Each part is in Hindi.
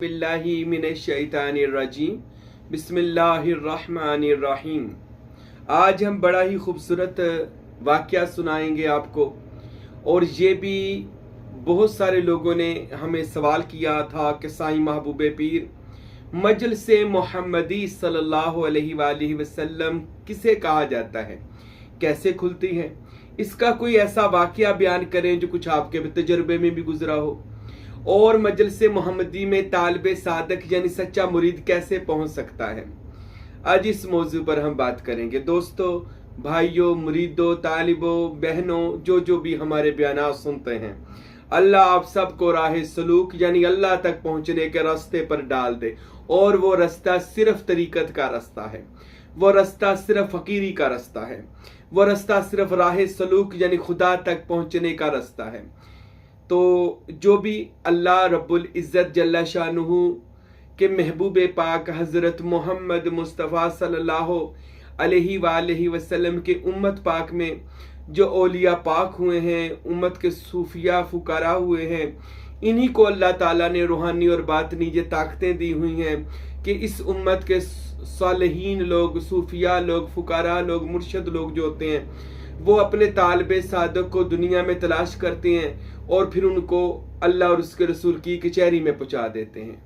बिल्लाहि मिनश्शैतानिर्रजीम बिस्मिल्लाहिर्रहमानिर्रहीम। आज हम बड़ा ही खूबसूरत वाक़या सुनाएंगे आपको। और ये भी बहुत सारे लोगों ने हमें सवाल किया था कि साईं महबूब पीर मजलिस मोहम्मदी सल्लल्लाहु अलैहि वसल्लम किसे कहा जाता है, कैसे खुलती है, इसका कोई ऐसा वाक़या बयान करें जो कुछ आपके तजुर्बे में भी गुजरा हो। और मजलिस मोहम्मदी में तालिब सादक यानी सच्चा मुरीद कैसे पहुंच सकता है, आज इस मौजू पर हम बात करेंगे। दोस्तों, भाइयों, मुरीदों, तालिबों, बहनों, जो भी हमारे बयानात सुनते हैं, अल्लाह आप सबको राह सलूक यानी अल्लाह तक पहुंचने के रास्ते पर डाल दे। और वो रास्ता सिर्फ तरीकत का रास्ता है, वो रास्ता सिर्फ फकीरी का रास्ता है, वो रास्ता सिर्फ राह सलूक यानी खुदा तक पहुंचने का रास्ता है। तो जो भी अल्लाह रब्बुल इज़्ज़त जल्ला शानुहु के महबूब पाक हज़रत मोहम्मद मुस्तफ़ा सल्लल्लाहु अलैहि वसल्लम के उम्मत पाक में जो औलिया पाक हुए हैं, उम्मत के सूफिया फुकारा हुए हैं, इन्हीं को अल्लाह ताला ने रूहानी और बातनी ये ताकतें दी हुई हैं कि इस उम्मत के सालिहीन लोग, सूफिया लोग, फुकारा लोग, मुर्शद लोग जो होते हैं, वो अपने तालिब सादक को दुनिया में तलाश करते हैं और फिर उनको अल्लाह और उसके रसूल की कचहरी में पहुंचा देते हैं।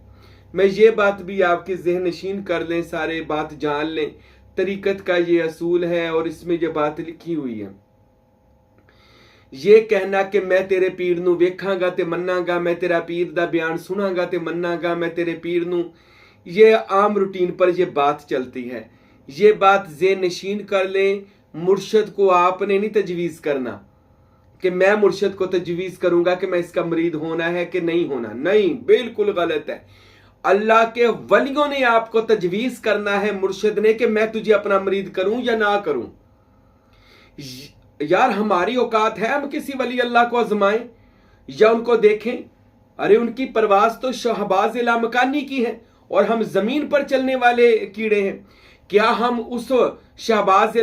मैं ये बात भी आपके ज़हन नशीन कर लें, सारे बात जान लें, तरीकत का ये असूल है और इसमें ये बात लिखी हुई है। ये कहना कि मैं तेरे पीर नू वेखांगा ते मन्नांगा, मैं तेरा पीर दा बयान सुनांगा ते मन्नांगा, मैं तेरे पीर नू, ये आम रूटीन पर ये बात चलती है। ये बात ज़हन नशीन कर लें। मुर्शद को आपने नहीं तजवीज़ करना कि मैं मुर्शद को तजवीज़ करूंगा कि मैं इसका मुरीद होना है कि नहीं होना, नहीं, बिल्कुल गलत है। अल्लाह के वलियों ने आपको तजवीज़ करना है, मुर्शद ने, कि मैं तुझे अपना मुरीद करूं या ना करूं। यार, हमारी औकात है हम किसी वली अल्लाह को आजमाएं या उनको देखें? अरे उनकी परवाज तो शहबाज लामकानी की है और हम जमीन पर चलने वाले कीड़े हैं। क्या हम उस शहबाज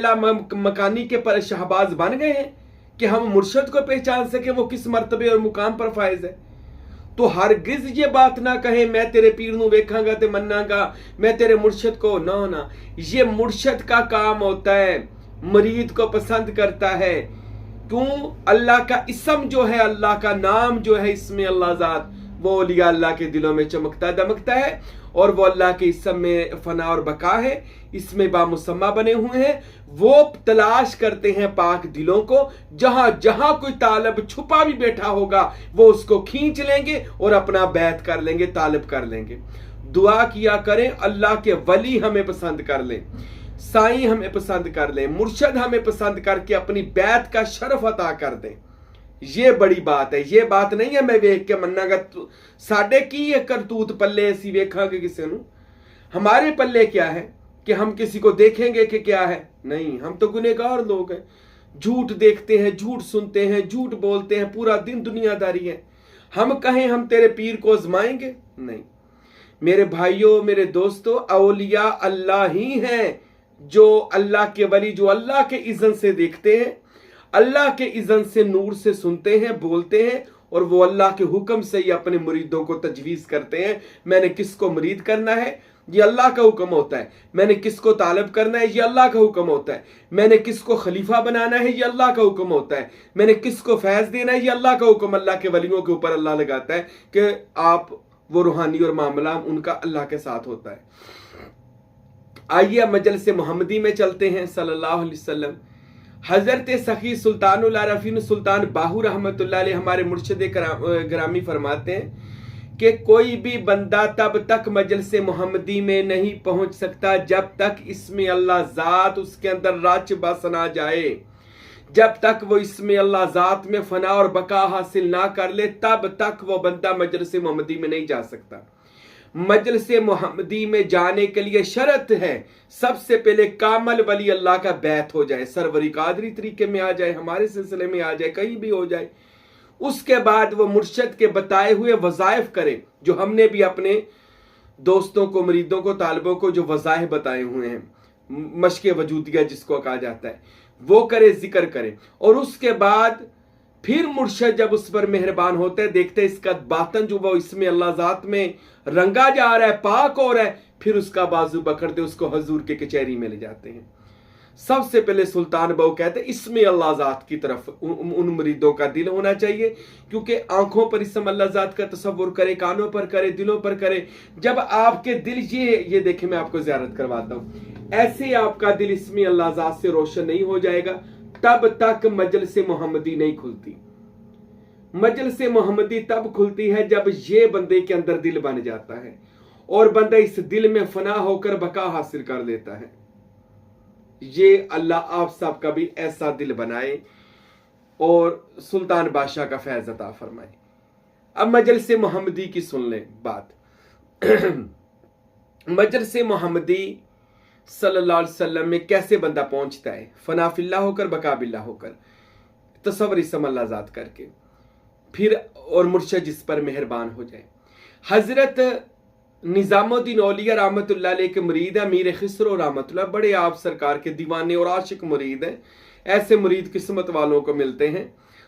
मकानी के पर शहबाज बन गए हैं कि हम मुर्शद को पहचान सके वो किस मर्तबे और मुकाम पर फायज है? तो हरगिज ये बात ना कहे मैं तेरे पीर नू वेखांगा ते मन्नांगा, मैं तेरे मुर्शद को, ना, ये मुर्शद का काम होता है, मुरीद को पसंद करता है। क्यों? अल्लाह का इसम जो है, अल्लाह का नाम जो है, इसमें अल्लाह ज़ात, वो औलिया अल्लाह के दिलों में चमकता दमकता है और वो अल्लाह के इसम में फना और बका है, इसमें बामुसम्मा बने हुए हैं। वो तलाश करते हैं पाक दिलों को, जहां जहां कोई तालब छुपा भी बैठा होगा वो उसको खींच लेंगे और अपना बैत कर लेंगे, तालब कर लेंगे। दुआ किया करें अल्लाह के वली हमें पसंद कर लें, साईं हमें पसंद कर लें, मुर्शद हमें पसंद करके अपनी बैत का शरफ अता कर दें। ये बड़ी बात है। ये बात नहीं है मैं वेख के मन्नागा साडे की ये करतूत पल्ले ऐसी वेखांगे किसी नू। हमारे पल्ले क्या है कि हम किसी को देखेंगे कि क्या है? नहीं, हम तो गुनहगार लोग हैं, झूठ देखते हैं, झूठ सुनते हैं, झूठ बोलते हैं, पूरा दिन दुनियादारी है। हम कहें हम तेरे पीर को आजमाएंगे? नहीं। मेरे भाइयों, मेरे दोस्तों, औलिया अल्लाह ही हैं, जो अल्लाह के वली, जो अल्लाह के इज़्ज़त से देखते हैं, अल्लाह के इज़्ज़त से, नूर से सुनते हैं, बोलते हैं और वो अल्लाह के हुक्म से ही अपने मुरीदों को तजवीज़ करते हैं। मैंने किसको मुरीद करना है, ये अल्लाह का हुक्म होता है। मैंने किसको तालब करना है, ये अल्लाह का हुक्म होता है। मैंने किसको खलीफा बनाना है, ये अल्लाह का हुक्म होता है। मैंने किसको फैज़ देना है, ये अल्लाह का हुक्म, अल्लाह के वलियों के ऊपर अल्लाह लगाता है कि आप वो रूहानी और मामला उनका अल्लाह के साथ होता है। आइए मजलिस मोहम्मदी में चलते हैं। सल्लल्लाहु अलैहि वसल्लम हजरत सखी सुल्तानुल आरफीन सुल्तान बाहू रहमतुल्लाह अलैह हमारे मुर्शिद ग्रामी फरमाते हैं कि कोई भी बंदा तब तक मजलिस मोहम्मदी में नहीं पहुंच सकता जब तक इसमें अल्लाह ज़ात उसके अंदर राच बस ना जाए। जब तक वो इसमें अल्लाह ज़ात में फना और बका हासिल ना कर ले, तब तक वो बंदा मजलिस मोहम्मदी में नहीं जा सकता। मजलिस मोहम्मदी में जाने के लिए शर्त है, सबसे पहले कामल वली अल्लाह का बैत हो जाए, सरवरी कादरी तरीके में आ जाए, हमारे सिलसिले में आ जाए, कहीं भी हो जाए। उसके बाद वो मुर्शद के बताए हुए वज़ाइफ करे, जो हमने भी अपने दोस्तों को, मुरीदों को, तालिबों को जो वज़ाइफ बताए हुए हैं, मश्क वजूदिया जिसको कहा जाता है, वो करे, जिक्र करे। और उसके बाद फिर मुर्शद जब उस पर मेहरबान होते हैं, देखते हैं इसका बातन जो वो इसमें अल्लाह जात में रंगा जा रहा है, पाक हो रहा है, फिर उसका बाजू पकड़ते उसको हजूर के कचहरी में ले जाते हैं। सबसे पहले सुल्तान बहू कहते हैं इसमें अल्लाह जात की तरफ उन मुरीदों का दिल होना चाहिए, क्योंकि आंखों पर इस समय अल्लाह जात का तसव्वुर करे, कानों पर करे, दिलों पर करे। जब आपके दिल ये देखे, मैं आपको ज़ियारत करवाता हूँ, ऐसे आपका दिल इसमें अल्लाह जात से रोशन नहीं हो जाएगा, तब तक मजलिस मोहम्मदी नहीं खुलती। मजलिस मोहम्मदी तब खुलती है जब ये बंदे के अंदर दिल बन जाता है और बंदा इस दिल में फना होकर बका हासिल कर लेता है। ये अल्लाह आप सब का भी ऐसा दिल बनाए और सुल्तान बादशाह का फैज अता फरमाए। अब मजलिस मोहम्मदी की सुन लें बात। मजलिस मोहम्मदी सल्लल्लाहु अलैहि वसल्लम में कैसे बंदा पहुंचता है, फनाफिल्ला होकर, बकाबिल्ला होकर, तसव्वुर इसम अल्लाह ज़ात करके, फिर और मुर्शद जिस पर मेहरबान हो जाए। हजरत निजामुद्दीन औलिया रहमतुल्लाह अलैह के मुरीद है अमीर खिसरो रहमतुल्लाह, बड़े आप सरकार के दीवाने और आशिक मुरीद हैं। ऐसे मुरीद किस्मत वालों को मिलते हैं।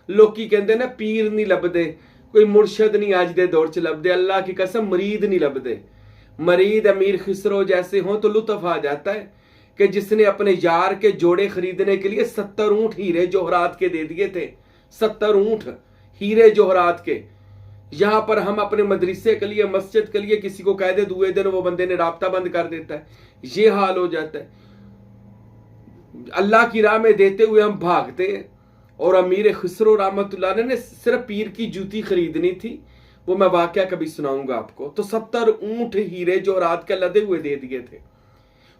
लोग की कहते ना पीर नहीं लभदे, कोई मुर्शद नहीं आज दे दौर च लभदे, अल्लाह की कसम मुरीद नहीं लभदे। मरीद अमीर खिसरो जैसे हों तो लुत्फ आ जाता है कि जिसने अपने यार के जोड़े खरीदने के लिए 70 ऊंट हीरे जोहरात के दे दिए थे। 70 ऊंट हीरे जोहरात के। यहां पर हम अपने मदरसे के लिए, मस्जिद के लिए किसी को कह दे, दुए दिन वो बंदे ने राब्ता बंद कर देता है। ये हाल हो जाता है। अल्लाह की राह में देते हुए हम भागते हैं। और अमीर खिसरो रहमतुल्लाह ने सिर्फ पीर की जूती खरीदनी थी, वो मैं वाकया कभी सुनाऊंगा आपको। तो 70 ऊंट हीरे जो रात के लदे हुए दे दिए थे।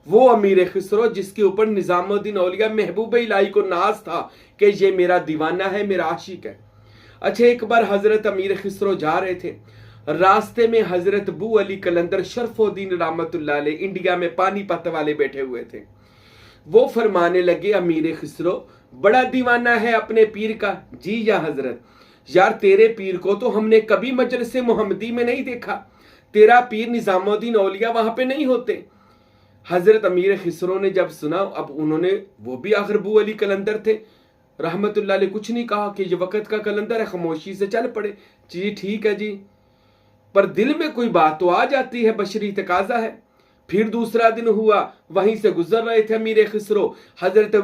वो अमीर खिसरो जिसके ऊपर निजामुद्दीन औलिया महबूब इलाही को नाज था कि ये मेरा दीवाना है, मेरा आशिक है। अच्छा, एक बार हजरत अमीर खिसरो जा रहे थे, रास्ते में हजरत बू अली कलंदर शरफुद्दीन रहमतुल्लाह अलैह इंडिया में पानीपत वाले बैठे हुए थे। वो फरमाने लगे, अमीर खिसरो बड़ा दीवाना है अपने पीर का। जी या हजरत, यार तेरे पीर को तो हमने कभी मजलिस मोहम्मदी में नहीं देखा, तेरा पीर निजामुद्दीन औलिया वहां पे नहीं होते। हजरत अमीर खिसरो ने जब सुना, अब उन्होंने, वो भी आखिर बू अली कलंदर थे रहमतुल्लाह अलैह, कुछ नहीं कहा कि ये वक्त का कलंदर है, खामोशी से चल पड़े। जी ठीक है जी, पर दिल में कोई बात तो आ जाती है, बशरी तकाजा है। फिर दूसरा दिन हुआ, वहीं से गुजर रहे थे अमीर खिसरो, हजरत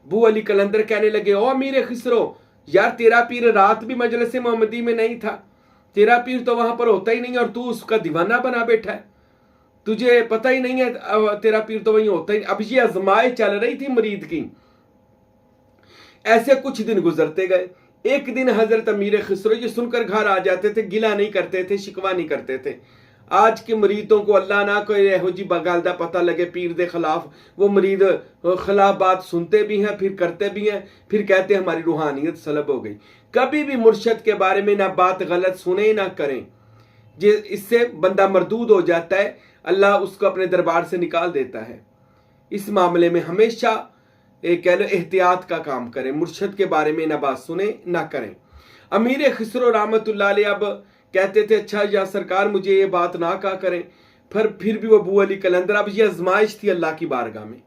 बू अली कलंदर कहने लगे, ओ अमीर खिसरो, यार तेरा पीर रात भी मजलिस मोहम्मदी में नहीं था, तेरा पीर तो वहां पर होता ही नहीं और तू उसका दीवाना बना बैठा है, तुझे पता ही नहीं है तेरा पीर तो वहीं होता ही। अब ये आजमाइश चल रही थी मुरीद की। ऐसे कुछ दिन गुजरते गए। एक दिन हजरत अमीर खिसरो ये सुनकर घर आ जाते थे, गिला नहीं करते थे, शिकवा नहीं करते थे। आज के मुरीदों को अल्लाह ना कोई एहो जी बगाल दा पता लगे पीर दे खिलाफ, वो मुरीद खिलाफ बात सुनते भी हैं, फिर करते भी हैं, फिर कहते हैं हमारी रूहानियत सलब हो गई। कभी भी मुर्शद के बारे में ना बात गलत सुने ना करें, जे इससे बंदा मरदूद हो जाता है, अल्लाह उसको अपने दरबार से निकाल देता है। इस मामले में हमेशा कह लो एहतियात का काम करें, मुर्शद के बारे में ना बात सुने ना करें। अमीर खिसरो रहमतुल्लाह अलैह अब कहते थे, अच्छा या सरकार मुझे ये बात ना कहा करें, फिर भी वो बू अली कलंदर, अब ये आजमाइश थी अल्लाह की बारगाह में।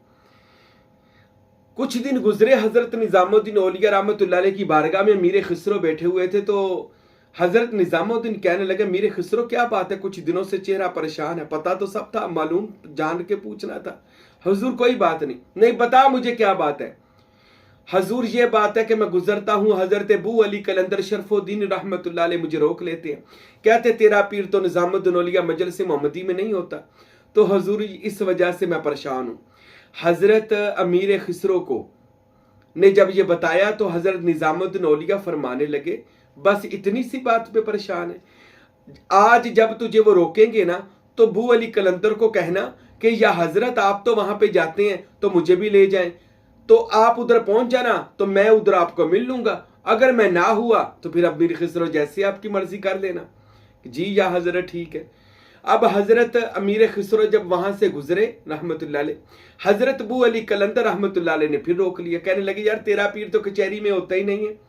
कुछ दिन गुजरे, हजरत निजामुद्दीन औलिया रहमतुल्लाह अलैह की बारगाह में अमीर खिसरो बैठे हुए थे। तो हजरत निजामुद्दीन कहने लगे, मीर खिसरो क्या बात है, कुछ दिनों से चेहरा परेशान है, पता तो सब था, मालूम जान के पूछना था। हुजूर कोई बात नहीं, नहीं बता मुझे क्या बात है। हजूर ये बात है कि मैं गुजरता हूँ, हजरत बू अली कलंदर शरफुद्दीन रहमतुल्लाह अलैह मुझे रोक लेते हैं, कहते तेरा पीर तो निजामुद्दीन औलिया मजलिस मोहम्मदी में नहीं होता, तो हजूर इस वजह से मैं परेशान हूँ। हजरत अमीर खिसरो को ने जब ये बताया तो हजरत निजामुद्दीन औलिया फरमाने लगे, बस इतनी सी बात पे परेशान है, आज जब तुझे वो रोकेंगे ना तो बू अली कलंदर को कहना कि या हजरत आप तो वहां पे जाते हैं तो मुझे भी ले जाएं, तो आप उधर पहुंच जाना तो मैं उधर आपको मिल लूंगा, अगर मैं ना हुआ तो फिर अमीर खिसरो जैसे आपकी मर्जी कर लेना। जी या हजरत ठीक है। अब हजरत अमीर खिसरो जब वहां से गुजरे रहमतुल्लाह अलैह, हजरत बू अली कलंदर रहमतुल्लाह अलैह ने फिर रोक लिया, कहने लगे यार तेरा पीर तो कचहरी में होता ही नहीं है।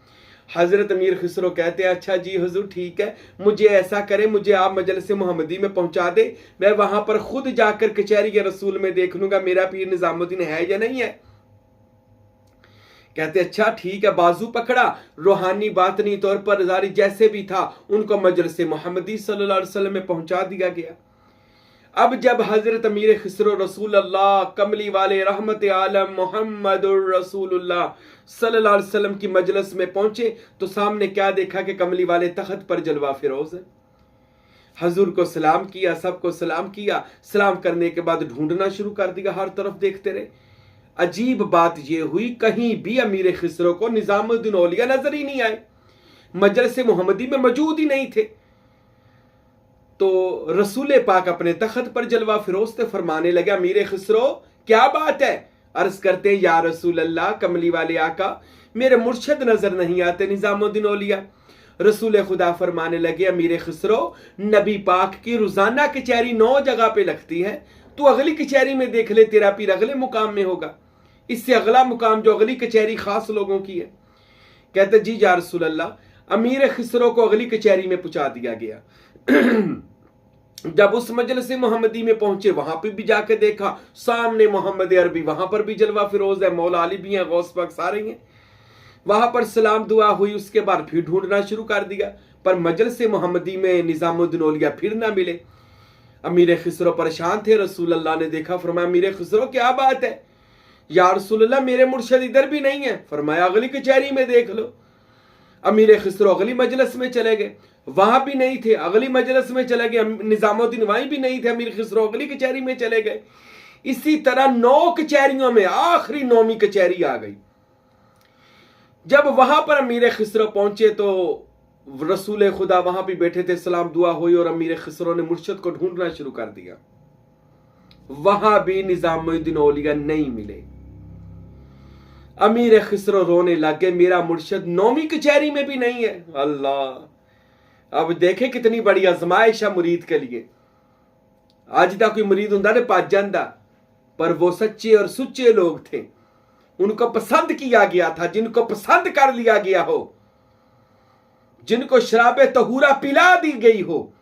हजरत अमीर खिसरो कहते हैं, अच्छा जी हुजूर ठीक है, मुझे ऐसा करें, मुझे आप मजलिस मोहम्मदी में पहुंचा दे, मैं वहां पर खुद जाकर कचहरी रसूल में देख लूंगा मेरा पीर निजामुद्दीन है या नहीं है। कहते अच्छा ठीक है, बाजू पकड़ा, रूहानी बातनी तौर पर जारी जैसे भी था उनको मजलिस मोहम्मदी सल्लल्लाहु अलैहि वसल्लम में पहुंचा दिया गया। अब जब हजरत अमीर खिसरो रसूल अल्लाह कमली वाले रहमत आलम मोहम्मदुर रसूलुल्लाह सल्लल्लाहु अलैहि वसल्लम की मजलिस में पहुंचे तो सामने क्या देखा कि कमली वाले तख्त पर जलवा फिरोज है। हजूर को सलाम किया, सबको सलाम किया, सलाम करने के बाद ढूंढना शुरू कर दिया, हर तरफ देखते रहे। अजीब बात यह हुई कहीं भी अमीर खिसरो को निजामुद्दीन औलिया नजर ही नहीं आए, मजलिस मोहम्मदी में मौजूद ही नहीं थे। तो रसूल पाक अपने तख्त पर जलवा फिरोज थे, फरमाने लगे अमीर खिसरो क्या बात है। अर्ज करते हैं या रसूल अल्लाह कमली वाले आका मेरे मुर्शद नजर नहीं आते निजामुद्दीन औलिया। रसूल खुदा फरमाने लगे अमीर खिसरो नबी पाक की रोजाना कचहरी 9 जगह पे लगती है, तू अगली कचहरी में देख ले, तेरा पीर अगले मुकाम में होगा, इससे अगला मुकाम जो अगली कचहरी खास लोगों की है। कहते जी या रसूल अल्लाह। अमीर खिसरो को अगली कचहरी में पहुंचा दिया गया। जब उस मजलिस मोहम्मदी में पहुंचे वहां पे भी जाके देखा सामने मोहम्मद अरबी, वहां पर भी जलवा फिरोज है, मौला अली भी हैं, गौस पाक सारे हैं। वहां पर सलाम दुआ हुई, उसके बाद फिर ढूंढना शुरू कर दिया, पर मजलिस मोहम्मदी में निजामुद्दीन औलिया फिर ना मिले। अमीर खिसरो परेशान थे। रसूल अल्लाह ने देखा, फरमाया अमीर खिसरो क्या बात है। या रसूल अल्लाह मेरे मुर्शद इधर भी नहीं है। फरमाया अगली कचहरी में देख लो। अमीर खिसरो अगली मजलिस में चले गए, वहां भी नहीं थे, अगली मजलिस में चले गए, निजामुद्दीन वहीं भी नहीं थे, अमीर खिसरो अगली कचहरी में चले गए। इसी तरह 9 कचहरियों में आखिरी 9वीं कचहरी आ गई। जब वहां पर अमीर खिसरो पहुंचे तो रसूल खुदा वहां भी बैठे थे, सलाम दुआ हुई और अमीर खिसरो ने मुर्शद को ढूंढना शुरू कर दिया। वहां भी निजामुद्दीन औलिया नहीं मिले। अमीर खिसरो रोने लगे, मेरा मुर्शद 9वीं कचहरी में भी नहीं है। अल्लाह, अब देखे कितनी बड़ी आजमाइश है मुरीद के लिए। आज तक कोई मुरीद हुंदा ने पा जांदा, पर वो सच्चे और सुच्चे लोग थे, उनको पसंद किया गया था। जिनको पसंद कर लिया गया हो, जिनको शराबे तहूरा पिला दी गई हो,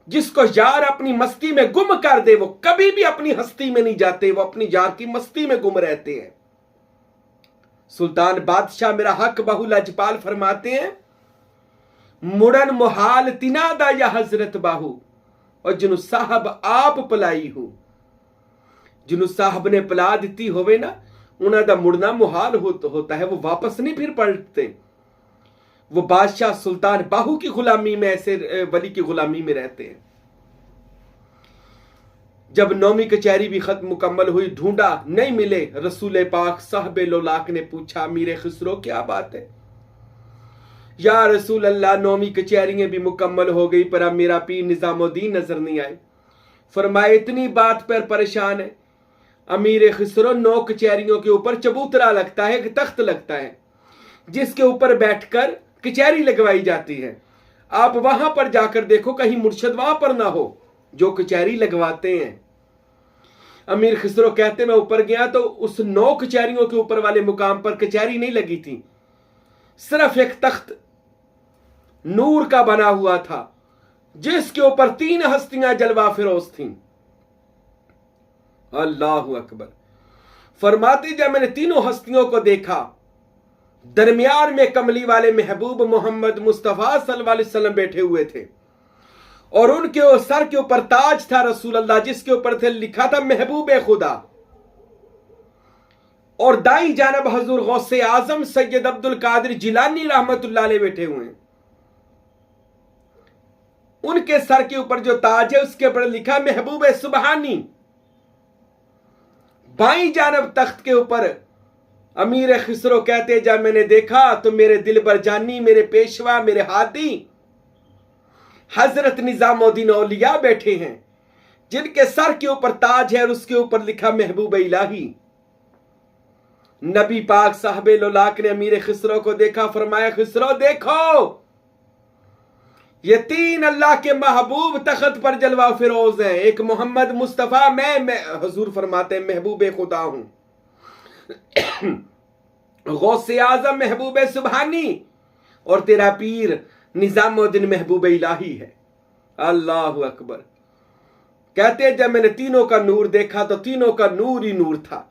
जिसको यार अपनी मस्ती में गुम कर दे, वो कभी भी अपनी हस्ती में नहीं जाते, वो अपनी यार की मस्ती में गुम रहते हैं। सुल्तान बादशाह मेरा हक बहु लजपाल फरमाते हैं, मुड़न मुहाल तिनादा या हजरत बाहू, और जिनु साहब आप पलाई हो, जिनु साहब ने पला दी होवे ना, उन्हों का मुड़ना मुहाल होता है, वो वापस नहीं फिर पलटते। वो बादशाह सुल्तान बाहू की गुलामी में, ऐसे वली की गुलामी में रहते हैं। जब 9वीं कचहरी भी खत्म मुकम्मल हुई, ढूंढा नहीं मिले। रसूल पाक साहबे लोलाक ने पूछा अमीर खिसरो क्या बात है। या रसूल अल्लाह 9वीं कचहरियां भी मुकम्मल हो गई, पर अब मेरा पीर निजामुद्दीन नजर नहीं आए। फरमाए इतनी बात पर परेशान है। अमीर खिसरो 9 कचहरियों के ऊपर चबूतरा लगता है, एक तख्त लगता है जिसके ऊपर बैठकर कचहरी लगवाई जाती है। आप वहां पर जाकर देखो कहीं मुर्शद वहां पर ना हो जो कचहरी लगवाते हैं। अमीर खिसरो कहते मैं ऊपर गया तो उस 9 कचहरियों के ऊपर वाले मुकाम पर कचहरी नहीं लगी थी, सिर्फ एक तख्त नूर का बना हुआ था जिसके ऊपर 3 हस्तियां जलवा फिरोज थीं। अल्लाहु अकबर। फरमाते जब मैंने तीनों हस्तियों को देखा, दरमियान में कमली वाले महबूब मोहम्मद मुस्तफा सल्लल्लाहु अलैहि वसल्लम बैठे हुए थे और उनके सर के ऊपर ताज था रसूल अल्लाह, जिसके ऊपर थे लिखा था महबूब खुदा, और दाई जानब हजूर गौसे आजम सैयद अब्दुल कादिर जिलानी रहमतुल्लाह अलैह बैठे हुए हैं। उनके सर के ऊपर जो ताज है उसके ऊपर लिखा महबूब सुबहानी। बाई जानब तख्त के ऊपर अमीर खिसरो कहते जब मैंने देखा तो मेरे दिल पर जानी, मेरे पेशवा, मेरे हादी हजरत निजामुद्दीन औलिया बैठे हैं जिनके सर के ऊपर ताज है और उसके ऊपर लिखा महबूब इलाही। नबी पाक साहबे लोलाक ने अमीर खिसरो को देखा, फरमाया खिसरो देखो ये 3 अल्लाह के महबूब तख्त पर जलवा फिरोज हैं। एक मोहम्मद मुस्तफा, मैं हुजूर फरमाते हैं महबूब खुदा हूं। गौसे आजम महबूब सुबहानी और तेरा पीर निजामुद्दीन महबूब इलाही है। अल्लाहु अकबर। कहते जब मैंने तीनों का नूर देखा तो तीनों का नूर ही नूर था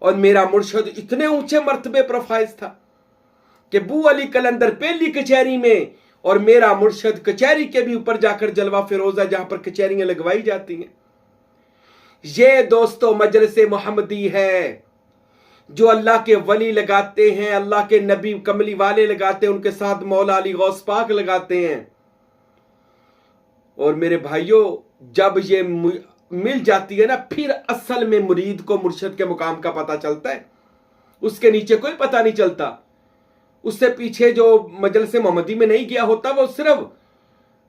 और मेरा मुर्शद इतने ऊंचे मर्तबे पर फाइज था कि बू अली कलंदर पहली कचहरी में और मेरा मुर्शद कचहरी के भी ऊपर जाकर जलवा फिरोजा, जहां पर कचहरियां लगवाई जाती हैं। ये दोस्तों मजलिस मोहम्मदी है जो अल्लाह के वली लगाते हैं, अल्लाह के नबी कमली वाले लगाते हैं, उनके साथ मौला अली गौस पाक लगाते हैं। और मेरे भाइयों, जब ये मिल जाती है ना, फिर असल में मुरीद को मुर्शद के मुकाम का पता चलता है। उसके नीचे कोई पता नहीं चलता। उससे पीछे जो मजलिस मोहम्मदी में नहीं गया होता, वो सिर्फ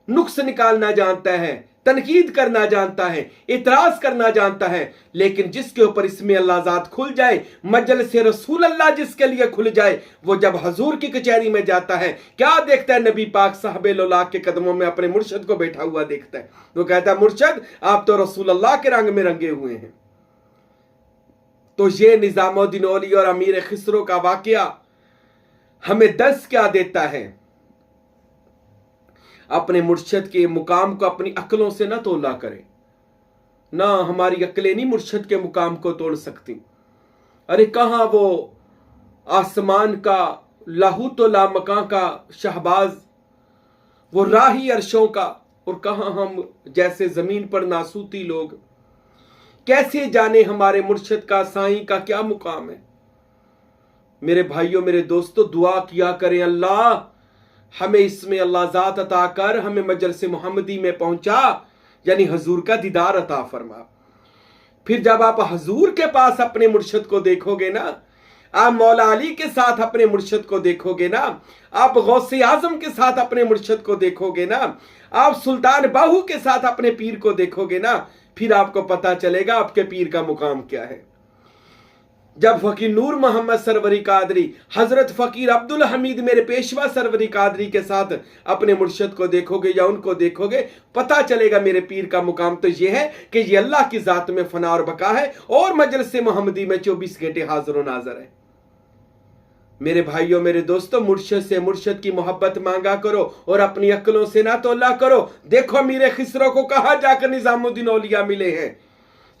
नुक्स निकालना जानता है, तनकीद करना जानता है, इतराज करना जानता है। लेकिन जिसके ऊपर इसमें अल्लाह ज़ात खुल जाए, मजलिस रसूल अल्लाह जिसके लिए खुल जाए, वो जब हजूर की कचहरी में जाता है, क्या देखता है? नबी पाक साहब लोलाक के कदमों में अपने मुर्शद को बैठा हुआ देखता है। वो कहता है, मुर्शद आप तो रसूल अल्लाह के रंग में रंगे हुए हैं। तो ये निजामुद्दीन औली और अमीर खिसरो का वाकया हमें दर्स क्या देता है? अपने मुर्शद के मुकाम को अपनी अक्लों से ना तोला करें। ना हमारी अक्लें नहीं मुर्शद के मुकाम को तोड़ सकती। अरे कहां वो आसमान का लाहू तो लामका का शहबाज, वो राही अरशों का, और कहां हम जैसे जमीन पर नासूती लोग। कैसे जाने हमारे मुर्शद का, साईं का क्या मुकाम है? मेरे भाइयों, मेरे दोस्तों, दुआ किया करें, अल्लाह हमें इसमें अल्लाह ज़ात अता कर, हमें मजलिस मोहम्मदी में पहुंचा, यानी हजूर का दीदार अता फरमा। फिर जब आप हजूर के पास अपने मुर्शद को देखोगे ना, आप मौला अली के साथ अपने मुर्शद को देखोगे ना, आप गौसे आजम के साथ अपने मुर्शद को देखोगे ना, आप सुल्तान बाहू के साथ अपने पीर को देखोगे ना, फिर आपको पता चलेगा आपके पीर का मुकाम क्या है। जब फकीर नूर मोहम्मद सरवरी कादरी, हजरत फकीर अब्दुल हमीद मेरे पेशवा सरवरी कादरी के साथ अपने मुर्शद को देखोगे या उनको देखोगे, पता चलेगा मेरे पीर का मुकाम तो यह है कि ये अल्लाह की जात में फना और बका है और मजलिस मोहम्मदी में 24 घंटे हाजिर और नाजर है। मेरे भाइयों, मेरे दोस्तों, मुर्शद से मुर्शद की मोहब्बत मांगा करो और अपनी अक्लों से ना तोला करो। देखो मीरे खिसरो को कहां जाकर निजामुद्दीन औलिया मिले हैं।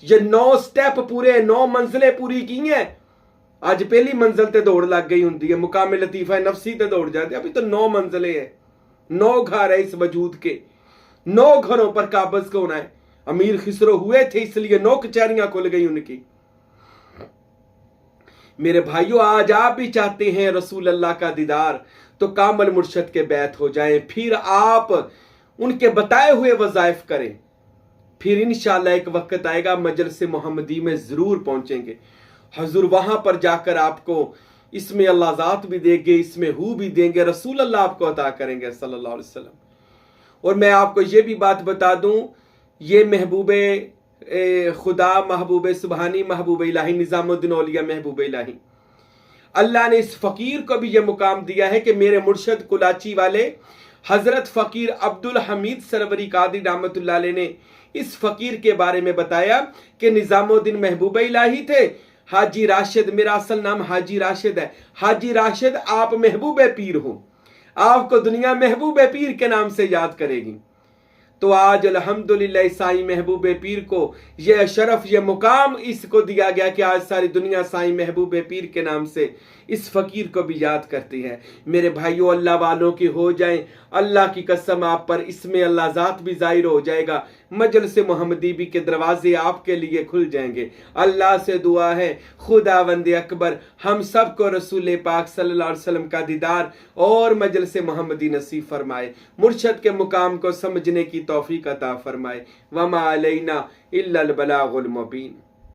ये 9 स्टेप पूरे, 9 मंजिलें पूरी की हैं। आज पहली मंजिल ते दौड़ लग गई होंगी है, मुकाम लतीफा नफसी ते दौड़ जाते। अभी तो 9 मंजिलें हैं, 9 घर है इस वजूद के। 9 घरों पर काबज होना है। अमीर खिसरो हुए थे इसलिए 9 कचहरियां खुल गई उनकी। मेरे भाइयों, आज आप भी चाहते हैं रसूल अल्लाह का दीदार, तो कामल मुर्शद के बैत हो जाएं, फिर आप उनके बताए हुए वज़ाइफ करें। फिर इंशाअल्लाह एक वक्त आएगा मजलिस मोहम्मदी में जरूर पहुंचेंगे। हजूर वहां पर जाकर आपको इसमें अल्लाह ज़ात भी देंगे, इसमें हु भी देंगे, रसूल अल्लाह आपको अता करेंगे सल्लल्लाहु अलैहि वसल्लम। और मैं आपको ये भी बात बता दूं, ये महबूबे खुदा, महबूब सुबहानी, महबूब इलाही, निजामुद्दीन औलिया महबूब इलाही, अल्लाह ने इस फकीर को भी यह मुकाम दिया है कि मेरे मुर्शद कुलाची वाले हजरत फकीर अब्दुल हमीद सरवरी कादरी रहमतुल्लाह अलैह ने इस फकीर के बारे में बताया कि निजामुद्दीन महबूब इलाही थे। हाजी राशिद, मेरा असल नाम हाजी राशिद है। हाजी राशिद, आप महबूब पीर हो, आपको दुनिया महबूब पीर के नाम से याद करेगी। तो आज अल्हम्दुलिल्लाह साईं महबूब पीर को यह शरफ, यह मुकाम इसको दिया गया कि आज सारी दुनिया साईं महबूब पीर के नाम से इस फकीर को भी याद करती है। मेरे भाइयों, अल्लाह वालों की हो जाएं, अल्लाह की कसम आप पर इसमें अल्लाह ज़ात भी ज़ाहिर हो जाएगा। मजलिस मोहम्मदी भी के दरवाजे आपके लिए खुल जाएंगे। अल्लाह से दुआ है खुदावंद अकबर हम सबको रसूल पाक सल्लल्लाहु अलैहि वसल्लम का दीदार और मजलिस मोहम्मदी नसीब फरमाए, मुर्शद के मुकाम को समझने की तौफीक अता फरमाए। वमा अलैना इल्लल बलागुल मुबीन।